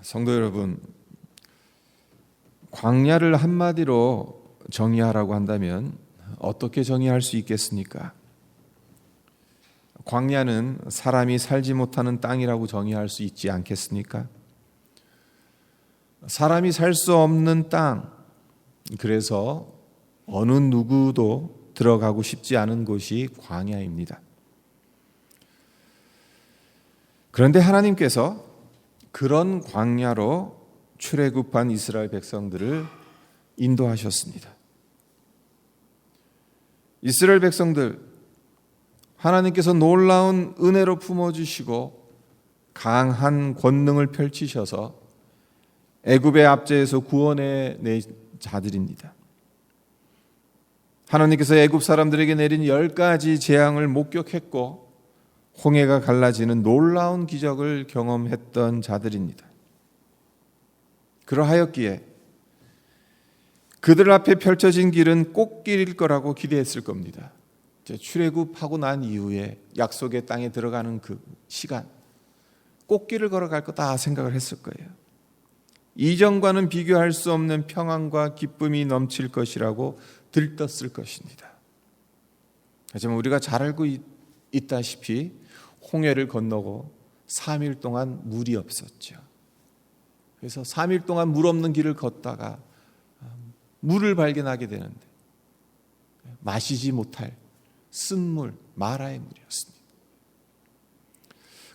성도 여러분, 광야를 한마디로 정의하라고 한다면 어떻게 정의할 수 있겠습니까? 광야는 사람이 살지 못하는 땅이라고 정의할 수 있지 않겠습니까? 사람이 살 수 없는 땅, 그래서 어느 누구도 들어가고 싶지 않은 곳이 광야입니다. 그런데 하나님께서 그런 광야로 출애굽한 이스라엘 백성들을 인도하셨습니다. 이스라엘 백성들, 하나님께서 놀라운 은혜로 품어주시고 강한 권능을 펼치셔서 애굽의 압제에서 구원해 자들입니다. 하나님께서 애굽 사람들에게 내린 10가지 재앙을 목격했고 홍해가 갈라지는 놀라운 기적을 경험했던 자들입니다. 그러하였기에 그들 앞에 펼쳐진 길은 꽃길일 거라고 기대했을 겁니다. 출애굽하고 난 이후에 약속의 땅에 들어가는 그 시간, 꽃길을 걸어갈 거다 생각을 했을 거예요. 이전과는 비교할 수 없는 평안과 기쁨이 넘칠 것이라고 들떴을 것입니다. 하지만 우리가 잘 알고 있다시피 홍해를 건너고 3일 동안 물이 없었죠. 그래서 3일 동안 물 없는 길을 걷다가 물을 발견하게 되는데 마시지 못할 쓴물, 마라의 물이었습니다.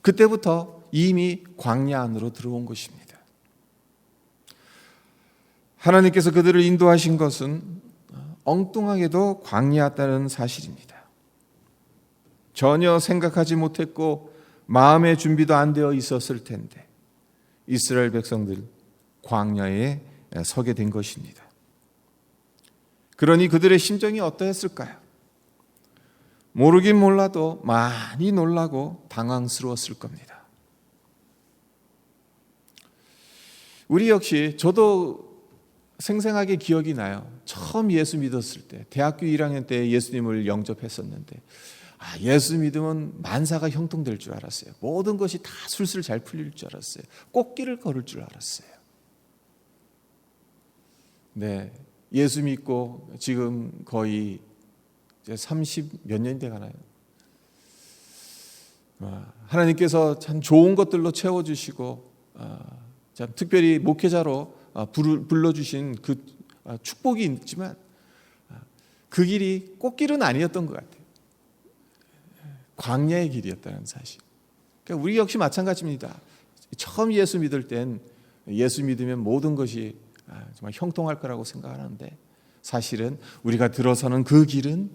그때부터 이미 광야 안으로 들어온 것입니다. 하나님께서 그들을 인도하신 것은 엉뚱하게도 광야였다는 사실입니다. 전혀 생각하지 못했고 마음의 준비도 안 되어 있었을 텐데 이스라엘 백성들 광야에 서게 된 것입니다. 그러니 그들의 심정이 어떠했을까요? 모르긴 몰라도 많이 놀라고 당황스러웠을 겁니다. 우리 역시 저도 생생하게 기억이 나요. 처음 예수 믿었을 때 대학교 1학년 때 예수님을 영접했었는데 예수 믿으면 만사가 형통될 줄 알았어요. 모든 것이 다 술술 잘 풀릴 줄 알았어요. 꽃길을 걸을 줄 알았어요. 네, 예수 믿고 지금 거의 30 몇 년이 돼가나요? 하나님께서 참 좋은 것들로 채워주시고 참 특별히 목회자로 불러주신 그 축복이 있지만 그 길이 꽃길은 아니었던 것 같아요. 광야의 길이었다는 사실. 그러니까 우리 역시 마찬가지입니다. 처음 예수 믿을 땐 예수 믿으면 모든 것이 정말 형통할 거라고 생각하는데 사실은 우리가 들어서는 그 길은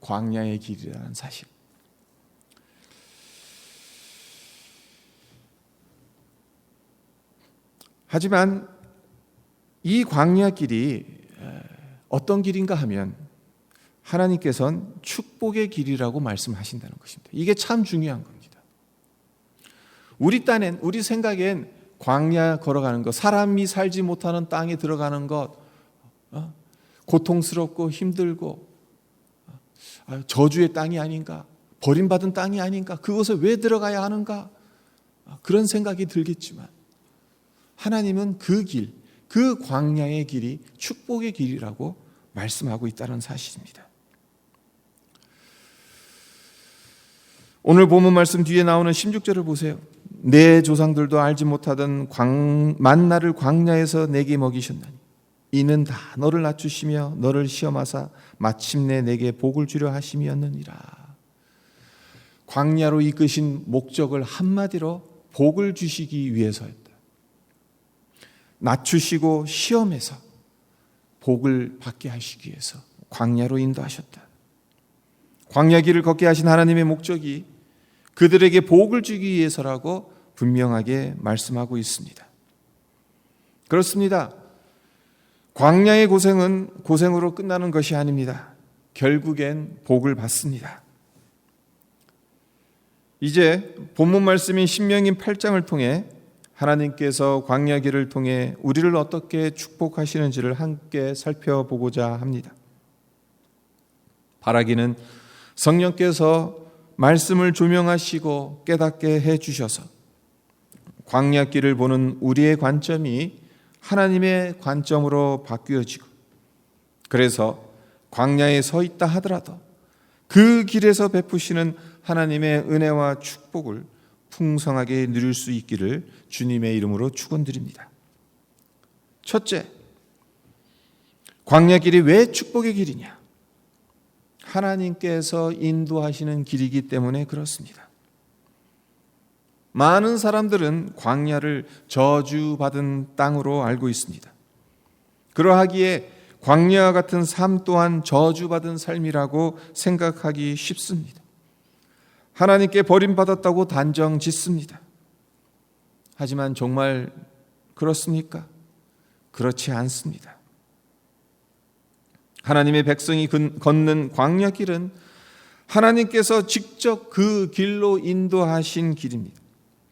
광야의 길이라는 사실. 하지만 이 광야 길이 어떤 길인가 하면 하나님께서는 축복의 길이라고 말씀하신다는 것입니다. 이게 참 중요한 겁니다. 우리 딴엔, 우리 생각엔 광야 걸어가는 것, 사람이 살지 못하는 땅에 들어가는 것, 고통스럽고 힘들고 저주의 땅이 아닌가, 버림받은 땅이 아닌가, 그곳에 왜 들어가야 하는가, 그런 생각이 들겠지만 하나님은 그 길, 그 광야의 길이 축복의 길이라고 말씀하고 있다는 사실입니다. 오늘 본문 말씀 뒤에 나오는 16절을 보세요. 내 조상들도 알지 못하던 만나를 광야에서 내게 먹이셨나니 이는 다 너를 낮추시며 너를 시험하사 마침내 내게 복을 주려 하심이었느니라. 광야로 이끄신 목적을 한마디로 복을 주시기 위해서였다. 낮추시고 시험해서 복을 받게 하시기 위해서 광야로 인도하셨다. 광야 길을 걷게 하신 하나님의 목적이 그들에게 복을 주기 위해서라고 분명하게 말씀하고 있습니다. 그렇습니다. 광야의 고생은 고생으로 끝나는 것이 아닙니다. 결국엔 복을 받습니다. 이제 본문 말씀인 신명기 8장을 통해 하나님께서 광야 길을 통해 우리를 어떻게 축복하시는지를 함께 살펴보고자 합니다. 바라기는 성령께서 말씀을 조명하시고 깨닫게 해주셔서 광야길을 보는 우리의 관점이 하나님의 관점으로 바뀌어지고, 그래서 광야에 서 있다 하더라도 그 길에서 베푸시는 하나님의 은혜와 축복을 풍성하게 누릴 수 있기를 주님의 이름으로 축원드립니다. 첫째, 광야길이 왜 축복의 길이냐? 하나님께서 인도하시는 길이기 때문에 그렇습니다. 많은 사람들은 광야를 저주받은 땅으로 알고 있습니다. 그러하기에 광야와 같은 삶 또한 저주받은 삶이라고 생각하기 쉽습니다. 하나님께 버림받았다고 단정 짓습니다. 하지만 정말 그렇습니까? 그렇지 않습니다. 하나님의 백성이 걷는 광야길은 하나님께서 직접 그 길로 인도하신 길입니다.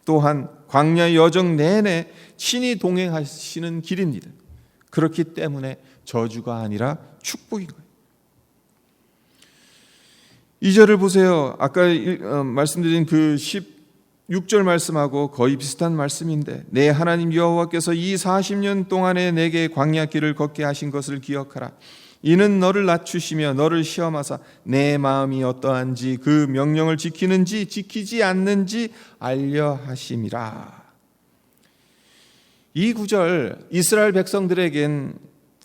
또한 광야 여정 내내 친히 동행하시는 길입니다. 그렇기 때문에 저주가 아니라 축복인 거예요. 2절을 보세요. 아까 말씀드린 그 16절 말씀하고 거의 비슷한 말씀인데, 내 하나님 여호와께서 이 40년 동안에 내게 광야길을 걷게 하신 것을 기억하라. 이는 너를 낮추시며 너를 시험하사 내 마음이 어떠한지 그 명령을 지키는지 지키지 않는지 알려 하심이라. 이 구절 이스라엘 백성들에겐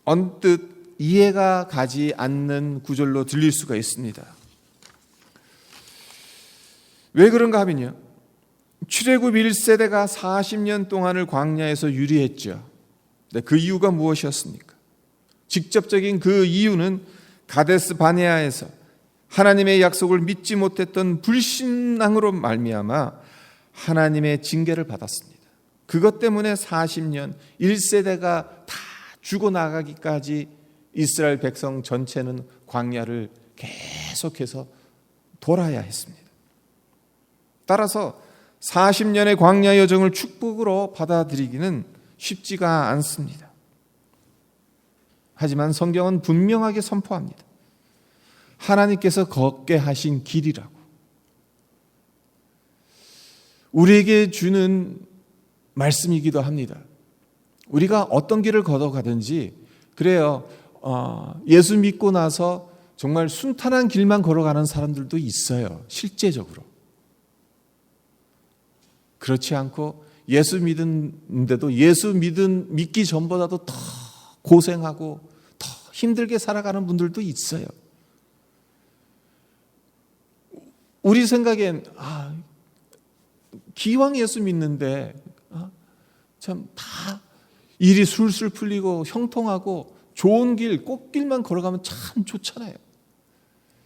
언뜻 이해가 가지 않는 구절로 들릴 수가 있습니다. 왜 그런가 하면요, 출애굽 1세대가 40년 동안을 광야에서 유리했죠. 그 이유가 무엇이었습니까? 직접적인 그 이유는 가데스 바네아에서 하나님의 약속을 믿지 못했던 불신앙으로 말미암아 하나님의 징계를 받았습니다. 그것 때문에 40년 1세대가 다 죽어나가기까지 이스라엘 백성 전체는 광야를 계속해서 돌아야 했습니다. 따라서 40년의 광야 여정을 축복으로 받아들이기는 쉽지가 않습니다. 하지만 성경은 분명하게 선포합니다. 하나님께서 걷게 하신 길이라고. 우리에게 주는 말씀이기도 합니다. 우리가 어떤 길을 걸어가든지 그래요. 예수 믿고 나서 정말 순탄한 길만 걸어가는 사람들도 있어요. 실제적으로. 그렇지 않고 예수 믿는데도 예수 믿기 전보다도 더 고생하고 더 힘들게 살아가는 분들도 있어요. 우리 생각엔 기왕 예수 믿는데 참 다 일이 술술 풀리고 형통하고 좋은 길, 꽃길만 걸어가면 참 좋잖아요.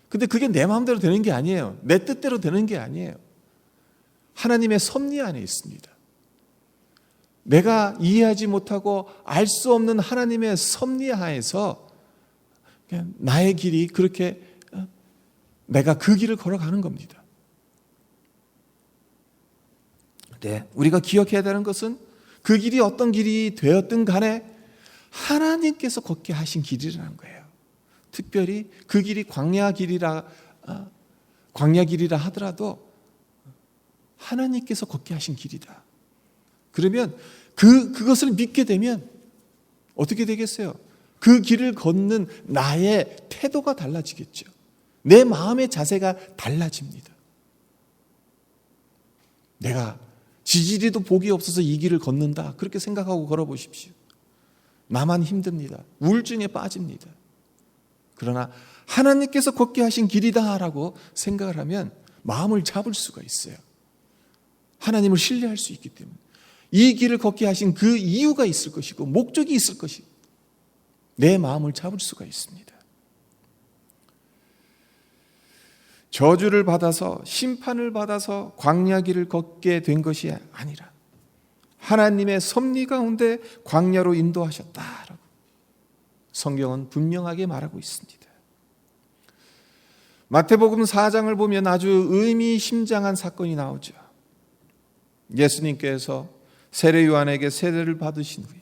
근데 그게 내 마음대로 되는 게 아니에요. 내 뜻대로 되는 게 아니에요. 하나님의 섭리 안에 있습니다. 내가 이해하지 못하고 알 수 없는 하나님의 섭리 하에서 그냥 나의 길이 그렇게 내가 그 길을 걸어가는 겁니다. 네, 우리가 기억해야 되는 것은 그 길이 어떤 길이 되었든 간에 하나님께서 걷게 하신 길이라는 거예요. 특별히 그 길이 광야 길이라 하더라도 하나님께서 걷게 하신 길이다. 그러면 그것을 믿게 되면 어떻게 되겠어요? 그 길을 걷는 나의 태도가 달라지겠죠. 내 마음의 자세가 달라집니다. 내가 지지리도 복이 없어서 이 길을 걷는다. 그렇게 생각하고 걸어보십시오. 나만 힘듭니다. 우울증에 빠집니다. 그러나 하나님께서 걷게 하신 길이다라고 생각을 하면 마음을 잡을 수가 있어요. 하나님을 신뢰할 수 있기 때문에. 이 길을 걷게 하신 그 이유가 있을 것이고 목적이 있을 것이고 내 마음을 잡을 수가 있습니다. 저주를 받아서 심판을 받아서 광야 길을 걷게 된 것이 아니라 하나님의 섭리 가운데 광야로 인도하셨다라고 성경은 분명하게 말하고 있습니다. 마태복음 4장을 보면 아주 의미심장한 사건이 나오죠. 예수님께서 세례 요한에게 세례를 받으신 후에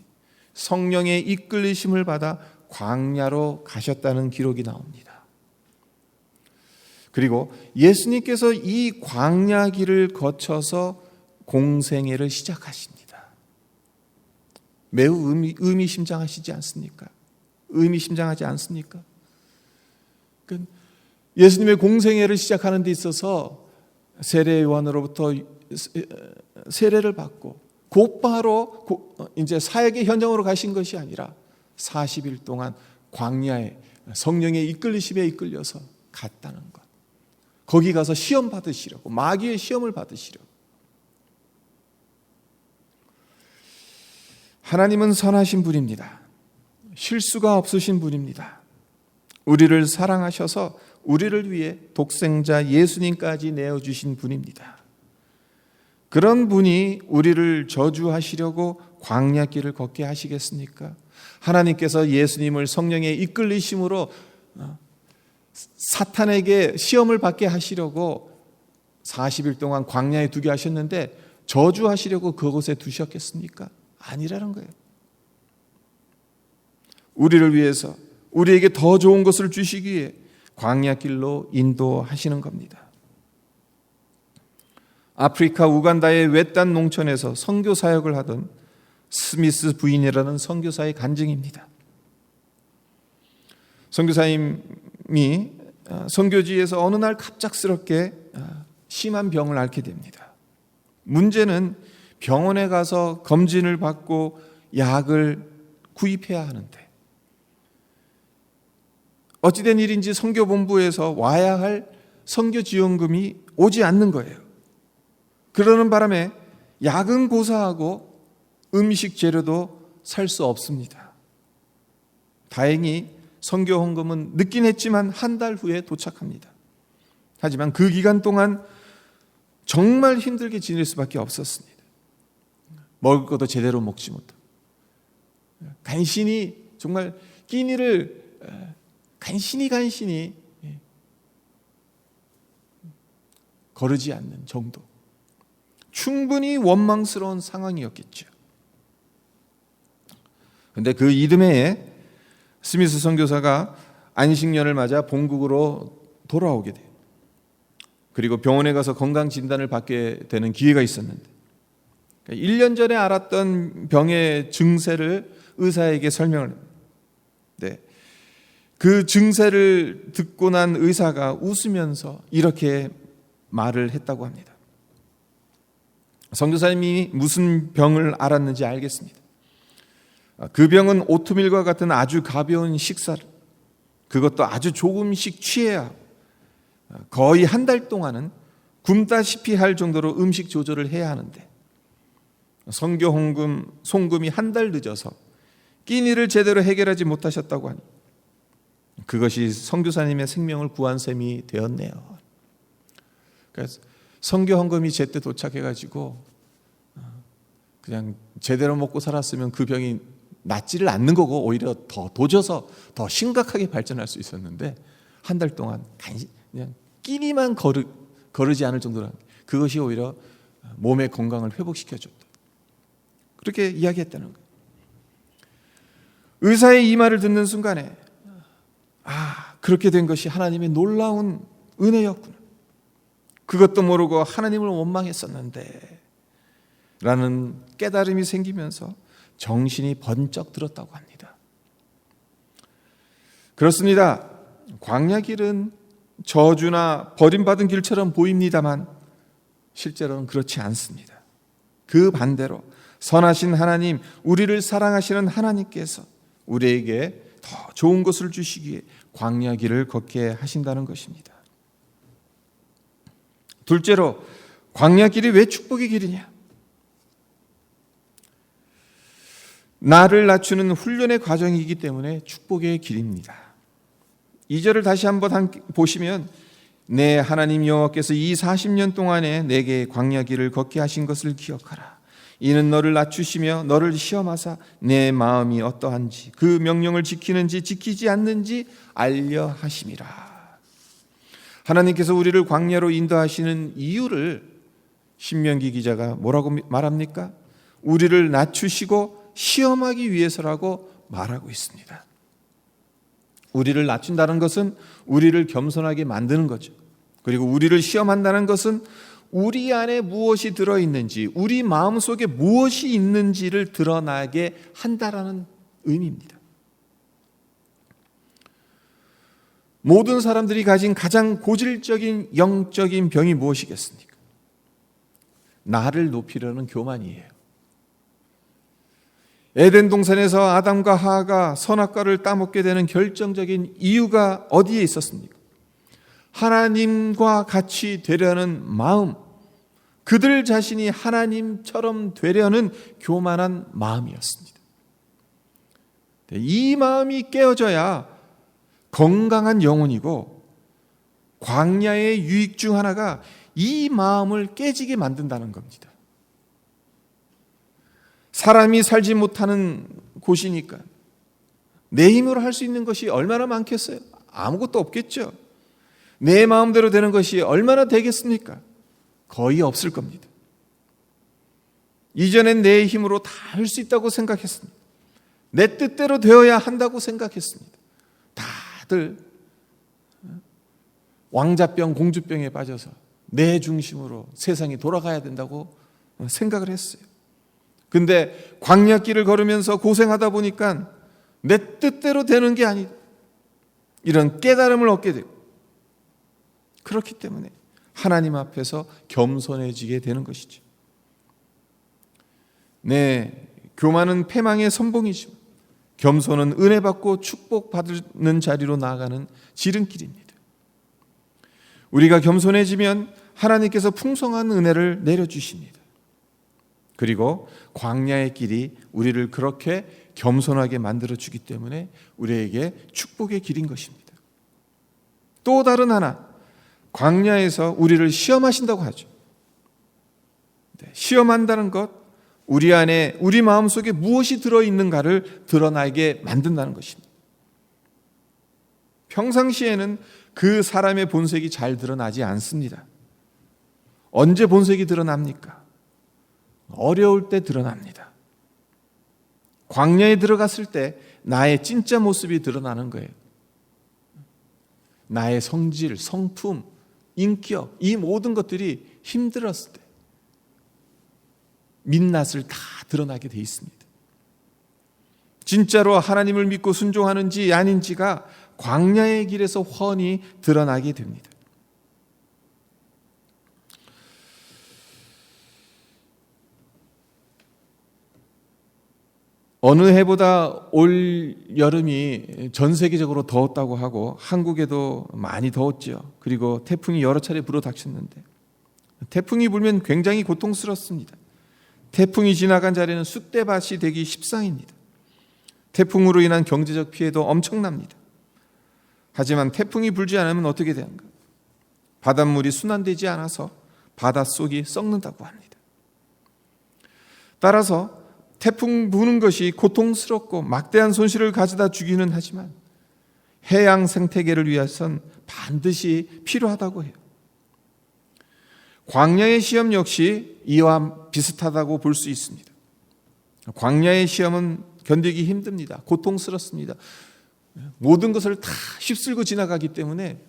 성령의 이끌리심을 받아 광야로 가셨다는 기록이 나옵니다. 그리고 예수님께서 이 광야 길을 거쳐서 공생애를 시작하십니다. 매우 의미심장하시지 않습니까? 의미심장하지 않습니까? 예수님의 공생애를 시작하는 데 있어서 세례 요한으로부터 세례를 받고 곧바로 이제 사역의 현장으로 가신 것이 아니라 40일 동안 광야에 성령의 이끌리심에 이끌려서 갔다는 것. 거기 가서 시험 받으시려고, 마귀의 시험을 받으시려고. 하나님은 선하신 분입니다. 실수가 없으신 분입니다. 우리를 사랑하셔서 우리를 위해 독생자 예수님까지 내어주신 분입니다. 그런 분이 우리를 저주하시려고 광야길을 걷게 하시겠습니까? 하나님께서 예수님을 성령의 이끌리심으로 사탄에게 시험을 받게 하시려고 40일 동안 광야에 두게 하셨는데 저주하시려고 그곳에 두셨겠습니까? 아니라는 거예요. 우리를 위해서 우리에게 더 좋은 것을 주시기 위해 광야길로 인도하시는 겁니다. 아프리카 우간다의 외딴 농촌에서 선교 사역을 하던 스미스 부인이라는 선교사의 간증입니다. 선교사님이 선교지에서 어느 날 갑작스럽게 심한 병을 앓게 됩니다. 문제는 병원에 가서 검진을 받고 약을 구입해야 하는데 어찌된 일인지 선교본부에서 와야 할 선교지원금이 오지 않는 거예요. 그러는 바람에 약은 고사하고 음식 재료도 살 수 없습니다. 다행히 선교 헌금은 늦긴 했지만 한 달 후에 도착합니다. 하지만 그 기간 동안 정말 힘들게 지낼 수밖에 없었습니다. 먹을 것도 제대로 먹지 못하고 간신히 정말 끼니를 간신히 거르지 않는 정도. 충분히 원망스러운 상황이었겠죠. 그런데 그 이듬해에 스미스 선교사가 안식년을 맞아 본국으로 돌아오게 돼요. 그리고 병원에 가서 건강 진단을 받게 되는 기회가 있었는데 1년 전에 알았던 병의 증세를 의사에게 설명을 합니다. 네. 그 증세를 듣고 난 의사가 웃으면서 이렇게 말을 했다고 합니다. 선교사님이 무슨 병을 알았는지 알겠습니다. 그 병은 오트밀과 같은 아주 가벼운 식사를, 그것도 아주 조금씩 취해야 거의 한 달 동안은 굶다시피 할 정도로 음식 조절을 해야 하는데 선교 헌금 송금이 한 달 늦어서 끼니를 제대로 해결하지 못하셨다고 하니 그것이 선교사님의 생명을 구한 셈이 되었네요. 그래서 선교 헌금이 제때 도착해가지고 그냥 제대로 먹고 살았으면 그 병이 낫지를 않는 거고 오히려 더 도져서 더 심각하게 발전할 수 있었는데 한 달 동안 그냥 끼니만 거르지 않을 정도로 그것이 오히려 몸의 건강을 회복시켜줬다. 그렇게 이야기했다는 거예요. 의사의 이 말을 듣는 순간에 그렇게 된 것이 하나님의 놀라운 은혜였구나. 그것도 모르고 하나님을 원망했었는데 라는 깨달음이 생기면서 정신이 번쩍 들었다고 합니다. 그렇습니다. 광야길은 저주나 버림받은 길처럼 보입니다만 실제로는 그렇지 않습니다. 그 반대로 선하신 하나님, 우리를 사랑하시는 하나님께서 우리에게 더 좋은 것을 주시기에 광야길을 걷게 하신다는 것입니다. 둘째로 광야길이 왜 축복의 길이냐? 나를 낮추는 훈련의 과정이기 때문에 축복의 길입니다. 2절을 다시 한번 보시면 내 하나님 여호와께서 이 40년 동안에 내게 광야길을 걷게 하신 것을 기억하라. 이는 너를 낮추시며 너를 시험하사 내 마음이 어떠한지 그 명령을 지키는지 지키지 않는지 알려 하심이라. 하나님께서 우리를 광야로 인도하시는 이유를 신명기 기자가 뭐라고 말합니까? 우리를 낮추시고 시험하기 위해서라고 말하고 있습니다. 우리를 낮춘다는 것은 우리를 겸손하게 만드는 거죠. 그리고 우리를 시험한다는 것은 우리 안에 무엇이 들어있는지, 우리 마음속에 무엇이 있는지를 드러나게 한다라는 의미입니다. 모든 사람들이 가진 가장 고질적인 영적인 병이 무엇이겠습니까? 나를 높이려는 교만이에요. 에덴 동산에서 아담과 하와가 선악과를 따먹게 되는 결정적인 이유가 어디에 있었습니까? 하나님과 같이 되려는 마음, 그들 자신이 하나님처럼 되려는 교만한 마음이었습니다. 이 마음이 깨어져야 건강한 영혼이고, 광야의 유익 중 하나가 이 마음을 깨지게 만든다는 겁니다. 사람이 살지 못하는 곳이니까 내 힘으로 할 수 있는 것이 얼마나 많겠어요? 아무것도 없겠죠. 내 마음대로 되는 것이 얼마나 되겠습니까? 거의 없을 겁니다. 이전엔 내 힘으로 다 할 수 있다고 생각했습니다. 내 뜻대로 되어야 한다고 생각했습니다. 다들 왕자병, 공주병에 빠져서 내 중심으로 세상이 돌아가야 된다고 생각을 했어요. 근데 광야길을 걸으면서 고생하다 보니까 내 뜻대로 되는 게 아니다, 이런 깨달음을 얻게 되고, 그렇기 때문에 하나님 앞에서 겸손해지게 되는 것이죠. 네, 교만은 패망의 선봉이지만 겸손은 은혜 받고 축복받는 자리로 나아가는 지름길입니다. 우리가 겸손해지면 하나님께서 풍성한 은혜를 내려주십니다. 그리고 광야의 길이 우리를 그렇게 겸손하게 만들어주기 때문에 우리에게 축복의 길인 것입니다. 또 다른 하나, 광야에서 우리를 시험하신다고 하죠. 시험한다는 것, 우리 안에, 우리 마음속에 무엇이 들어있는가를 드러나게 만든다는 것입니다. 평상시에는 그 사람의 본색이 잘 드러나지 않습니다. 언제 본색이 드러납니까? 어려울 때 드러납니다. 광야에 들어갔을 때 나의 진짜 모습이 드러나는 거예요. 나의 성질, 성품, 인격, 이 모든 것들이 힘들었을 때 민낯을 다 드러나게 돼 있습니다. 진짜로 하나님을 믿고 순종하는지 아닌지가 광야의 길에서 훤히 드러나게 됩니다. 어느 해보다 올 여름이 전 세계적으로 더웠다고 하고 한국에도 많이 더웠죠. 그리고 태풍이 여러 차례 불어닥쳤는데, 태풍이 불면 굉장히 고통스럽습니다. 태풍이 지나간 자리는 쑥대밭이 되기 십상입니다. 태풍으로 인한 경제적 피해도 엄청납니다. 하지만 태풍이 불지 않으면 어떻게 되는가? 바닷물이 순환되지 않아서 바닷속이 썩는다고 합니다. 따라서 태풍 부는 것이 고통스럽고 막대한 손실을 가져다 주기는 하지만 해양 생태계를 위해선 반드시 필요하다고 해요. 광야의 시험 역시 이와 비슷하다고 볼 수 있습니다. 광야의 시험은 견디기 힘듭니다. 고통스럽습니다. 모든 것을 다 휩쓸고 지나가기 때문에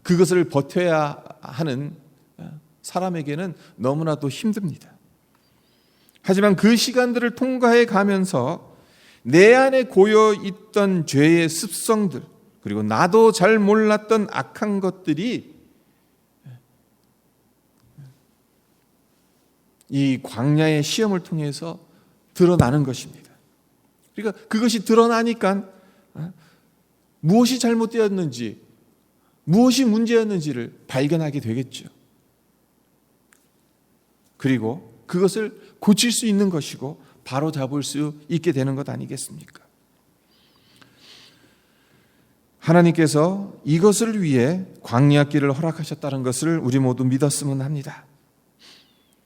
그것을 버텨야 하는 사람에게는 너무나도 힘듭니다. 하지만 그 시간들을 통과해 가면서 내 안에 고여있던 죄의 습성들, 그리고 나도 잘 몰랐던 악한 것들이 이 광야의 시험을 통해서 드러나는 것입니다. 그러니까 그것이 드러나니까 무엇이 잘못되었는지, 무엇이 문제였는지를 발견하게 되겠죠. 그리고 그것을 고칠 수 있는 것이고 바로 잡을 수 있게 되는 것 아니겠습니까? 하나님께서 이것을 위해 광야길을 허락하셨다는 것을 우리 모두 믿었으면 합니다.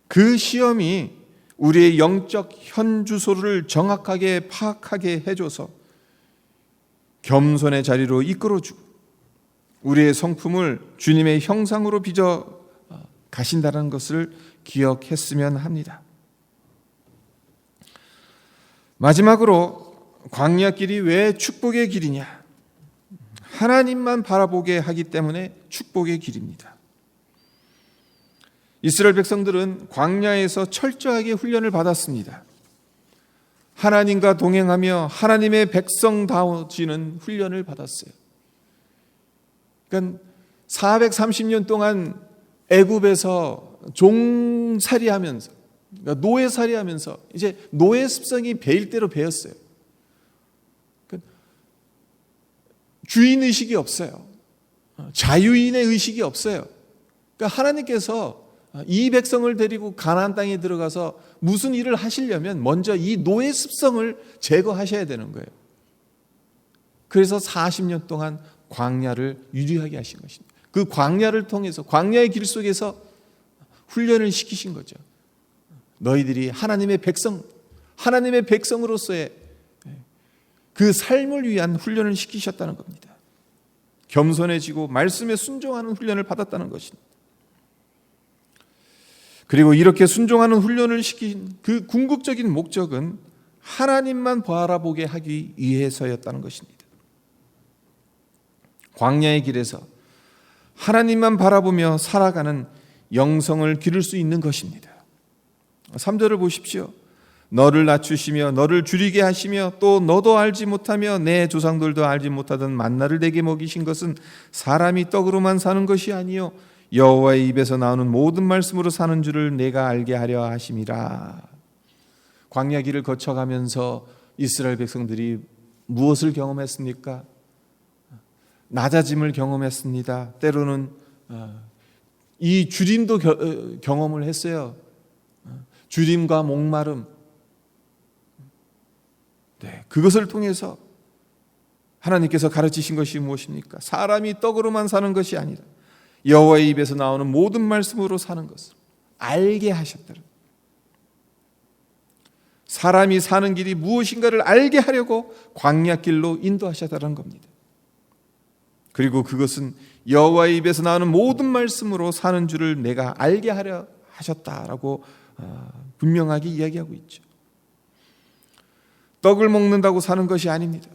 그 시험이 우리의 영적 현주소를 정확하게 파악하게 해줘서 겸손의 자리로 이끌어주고 우리의 성품을 주님의 형상으로 빚어 가신다는 것을 기억했으면 합니다. 마지막으로 광야길이 왜 축복의 길이냐? 하나님만 바라보게 하기 때문에 축복의 길입니다. 이스라엘 백성들은 광야에서 철저하게 훈련을 받았습니다. 하나님과 동행하며 하나님의 백성다워지는 훈련을 받았어요. 그러니까 430년 동안 애굽에서 종살이하면서, 그러니까 노예살이하면서 이제 노예 습성이 배일 대로 배웠어요. 그러니까 주인 의식이 없어요. 자유인의 의식이 없어요. 그러니까 하나님께서 이 백성을 데리고 가나안 땅에 들어가서 무슨 일을 하시려면 먼저 이 노예 습성을 제거하셔야 되는 거예요. 그래서 40년 동안 광야를 유리하게 하신 것입니다. 그 광야를 통해서, 광야의 길 속에서 훈련을 시키신 거죠. 너희들이 하나님의 백성, 하나님의 백성으로서의 그 삶을 위한 훈련을 시키셨다는 겁니다. 겸손해지고 말씀에 순종하는 훈련을 받았다는 것입니다. 그리고 이렇게 순종하는 훈련을 시킨 그 궁극적인 목적은 하나님만 바라보게 하기 위해서였다는 것입니다. 광야의 길에서 하나님만 바라보며 살아가는 영성을 기를 수 있는 것입니다. 3절을 보십시오. 너를 낮추시며 너를 줄이게 하시며 또 너도 알지 못하며 내 조상들도 알지 못하던 만나를 내게 먹이신 것은 사람이 떡으로만 사는 것이 아니요 여호와의 입에서 나오는 모든 말씀으로 사는 줄을 내가 알게 하려 하심이라. 광야 길을 거쳐가면서 이스라엘 백성들이 무엇을 경험했습니까? 낮아짐을 경험했습니다. 때로는 이 주림도 경험을 했어요. 주림과 목마름. 네, 그것을 통해서 하나님께서 가르치신 것이 무엇입니까? 사람이 떡으로만 사는 것이 아니라 여호와의 입에서 나오는 모든 말씀으로 사는 것을 알게 하셨다는, 사람이 사는 길이 무엇인가를 알게 하려고 광야길로 인도하셨다는 겁니다. 그리고 그것은 여호와의 입에서 나오는 모든 말씀으로 사는 줄을 내가 알게 하려 하셨다라고 분명하게 이야기하고 있죠. 떡을 먹는다고 사는 것이 아닙니다.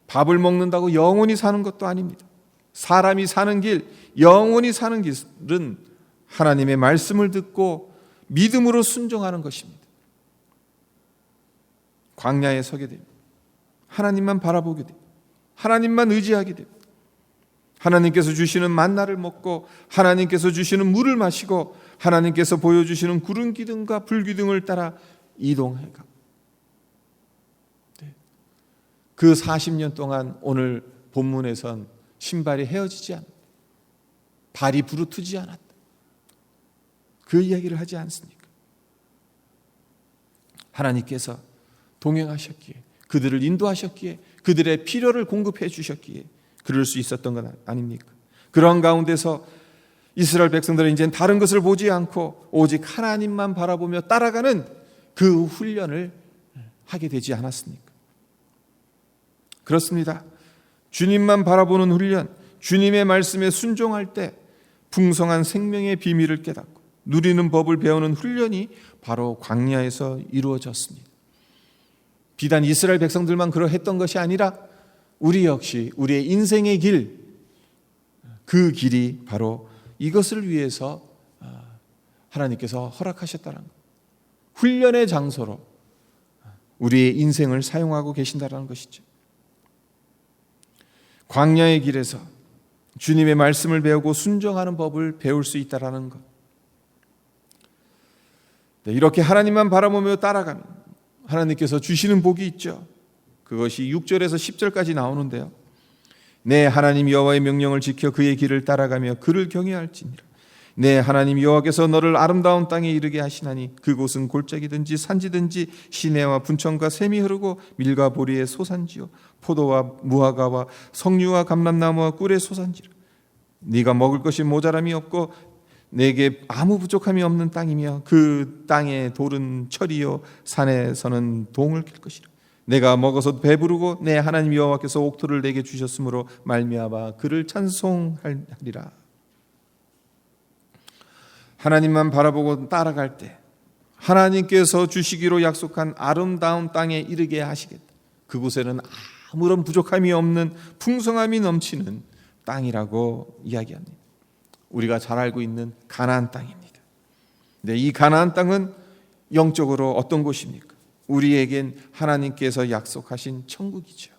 밥을 먹는다고 영원히 사는 것도 아닙니다. 사람이 사는 길, 영원히 사는 길은 하나님의 말씀을 듣고 믿음으로 순종하는 것입니다. 광야에 서게 됩니다. 하나님만 바라보게 됩니다. 하나님만 의지하게 됩니다. 하나님께서 주시는 만나를 먹고 하나님께서 주시는 물을 마시고 하나님께서 보여주시는 구름 기둥과 불 기둥을 따라 이동해가. 그 40년 동안 오늘 본문에선 신발이 헤어지지 않았다. 발이 부르트지 않았다. 그 이야기를 하지 않습니까? 하나님께서 동행하셨기에, 그들을 인도하셨기에, 그들의 필요를 공급해 주셨기에 그럴 수 있었던 건 아닙니까? 그런 가운데서 이스라엘 백성들은 이제 다른 것을 보지 않고 오직 하나님만 바라보며 따라가는 그 훈련을 하게 되지 않았습니까? 그렇습니다. 주님만 바라보는 훈련, 주님의 말씀에 순종할 때 풍성한 생명의 비밀을 깨닫고 누리는 법을 배우는 훈련이 바로 광야에서 이루어졌습니다. 비단 이스라엘 백성들만 그러했던 것이 아니라 우리 역시 우리의 인생의 길, 그 길이 바로 이것을 위해서 하나님께서 허락하셨다는 것. 훈련의 장소로 우리의 인생을 사용하고 계신다는 것이죠. 광야의 길에서 주님의 말씀을 배우고 순종하는 법을 배울 수 있다는 것. 네, 이렇게 하나님만 바라보며 따라가면 하나님께서 주시는 복이 있죠. 그것이 6절에서 10절까지 나오는데요. 내 하나님 여호와의 명령을 지켜 그의 길을 따라가며 그를 경외할지니라. 내 하나님 여호와께서 너를 아름다운 땅에 이르게 하시나니 그곳은 골짜기든지 산지든지 시내와 분천과 샘이 흐르고 밀과 보리의 소산지요 포도와 무화과와 석류와 감람나무와 꿀의 소산지라. 네가 먹을 것이 모자람이 없고 내게 아무 부족함이 없는 땅이며 그 땅의 돌은 철이요 산에서는 동을 킬 것이라. 내가 먹어서 배부르고 내 하나님 여호와께서 옥토를 내게 주셨으므로 말미암아 그를 찬송하리라. 하나님만 바라보고 따라갈 때 하나님께서 주시기로 약속한 아름다운 땅에 이르게 하시겠다. 그곳에는 아무런 부족함이 없는 풍성함이 넘치는 땅이라고 이야기합니다. 우리가 잘 알고 있는 가나안 땅입니다. 네, 이 가나안 땅은 영적으로 어떤 곳입니까? 우리에겐 하나님께서 약속하신 천국이죠.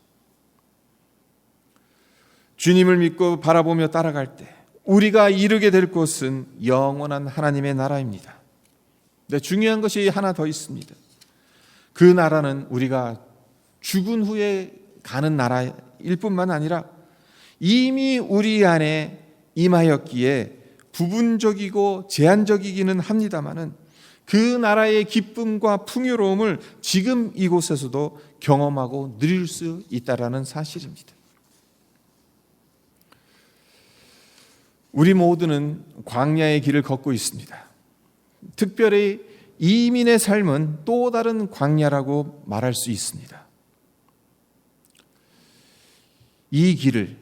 주님을 믿고 바라보며 따라갈 때 우리가 이르게 될 곳은 영원한 하나님의 나라입니다. 근데 중요한 것이 하나 더 있습니다. 그 나라는 우리가 죽은 후에 가는 나라일 뿐만 아니라 이미 우리 안에 임하였기에 부분적이고 제한적이기는 합니다마는 그 나라의 기쁨과 풍요로움을 지금 이곳에서도 경험하고 누릴 수 있다라는 사실입니다. 우리 모두는 광야의 길을 걷고 있습니다. 특별히 이민의 삶은 또 다른 광야라고 말할 수 있습니다. 이 길을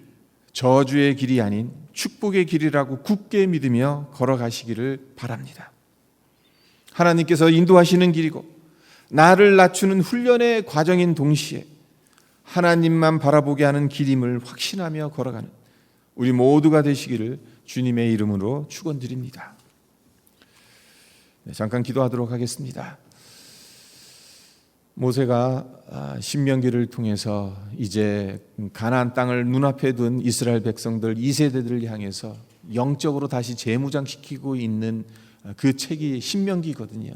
저주의 길이 아닌 축복의 길이라고 굳게 믿으며 걸어가시기를 바랍니다. 하나님께서 인도하시는 길이고 나를 낮추는 훈련의 과정인 동시에 하나님만 바라보게 하는 길임을 확신하며 걸어가는 우리 모두가 되시기를 주님의 이름으로 축원드립니다. 잠깐 기도하도록 하겠습니다. 모세가 신명기를 통해서 이제 가나안 땅을 눈앞에 둔 이스라엘 백성들 2세대들을 향해서 영적으로 다시 재무장시키고 있는 그 책이 신명기거든요.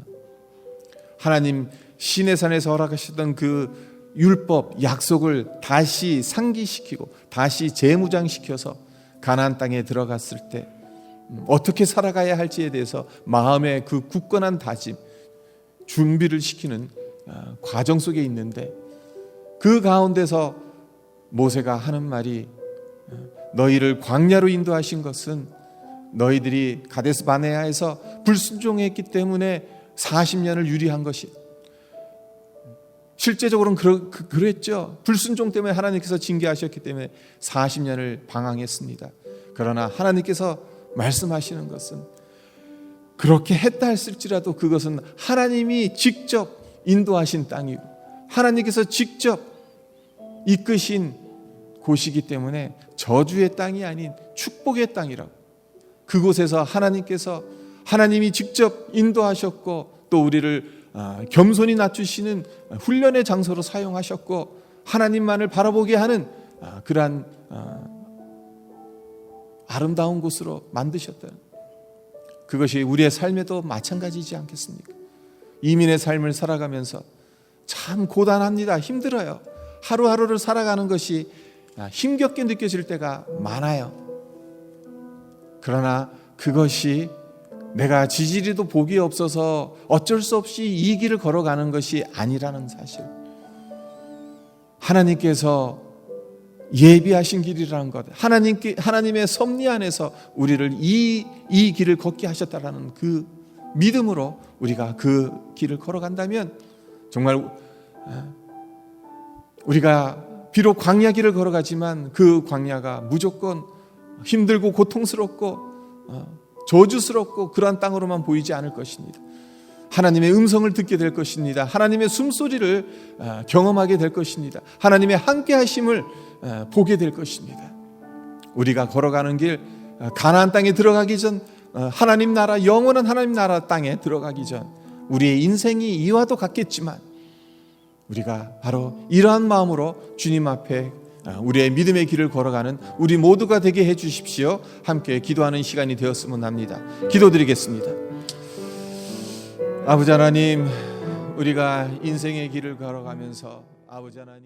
하나님 시내산에서 허락하셨던 그 율법, 약속을 다시 상기시키고 다시 재무장시켜서 가나안 땅에 들어갔을 때 어떻게 살아가야 할지에 대해서 마음의 그 굳건한 다짐, 준비를 시키는 과정 속에 있는데 그 가운데서 모세가 하는 말이 너희를 광야로 인도하신 것은 너희들이 가데스 바네아에서 불순종했기 때문에 40년을 유리한 것이 실제적으로는 그랬죠. 불순종 때문에 하나님께서 징계하셨기 때문에 40년을 방황했습니다. 그러나 하나님께서 말씀하시는 것은 그렇게 했다 했을지라도 그것은 하나님이 직접 인도하신 땅이고 하나님께서 직접 이끄신 곳이기 때문에 저주의 땅이 아닌 축복의 땅이라고, 그곳에서 하나님이 직접 인도하셨고 또 우리를 겸손히 낮추시는 훈련의 장소로 사용하셨고 하나님만을 바라보게 하는 그러한 아름다운 곳으로 만드셨다. 그것이 우리의 삶에도 마찬가지지 않겠습니까? 이민의 삶을 살아가면서 참 고단합니다. 힘들어요. 하루하루를 살아가는 것이 힘겹게 느껴질 때가 많아요. 그러나 그것이 내가 지지리도 복이 없어서 어쩔 수 없이 이 길을 걸어가는 것이 아니라는 사실, 하나님께서 예비하신 길이라는 것, 하나님의 섭리 안에서 우리를 이 길을 걷게 하셨다라는 그 믿음으로 우리가 그 길을 걸어간다면 정말 우리가 비록 광야 길을 걸어가지만 그 광야가 무조건 힘들고 고통스럽고 저주스럽고 그러한 땅으로만 보이지 않을 것입니다. 하나님의 음성을 듣게 될 것입니다. 하나님의 숨소리를 경험하게 될 것입니다. 하나님의 함께 하심을 보게 될 것입니다. 우리가 걸어가는 길, 가나안 땅에 들어가기 전, 하나님 나라, 영원한 하나님 나라 땅에 들어가기 전 우리의 인생이 이와도 같겠지만 우리가 바로 이러한 마음으로 주님 앞에 우리의 믿음의 길을 걸어가는 우리 모두가 되게 해 주십시오. 함께 기도하는 시간이 되었으면 합니다. 기도드리겠습니다. 아버지 하나님, 우리가 인생의 길을 걸어가면서 아버지 하나님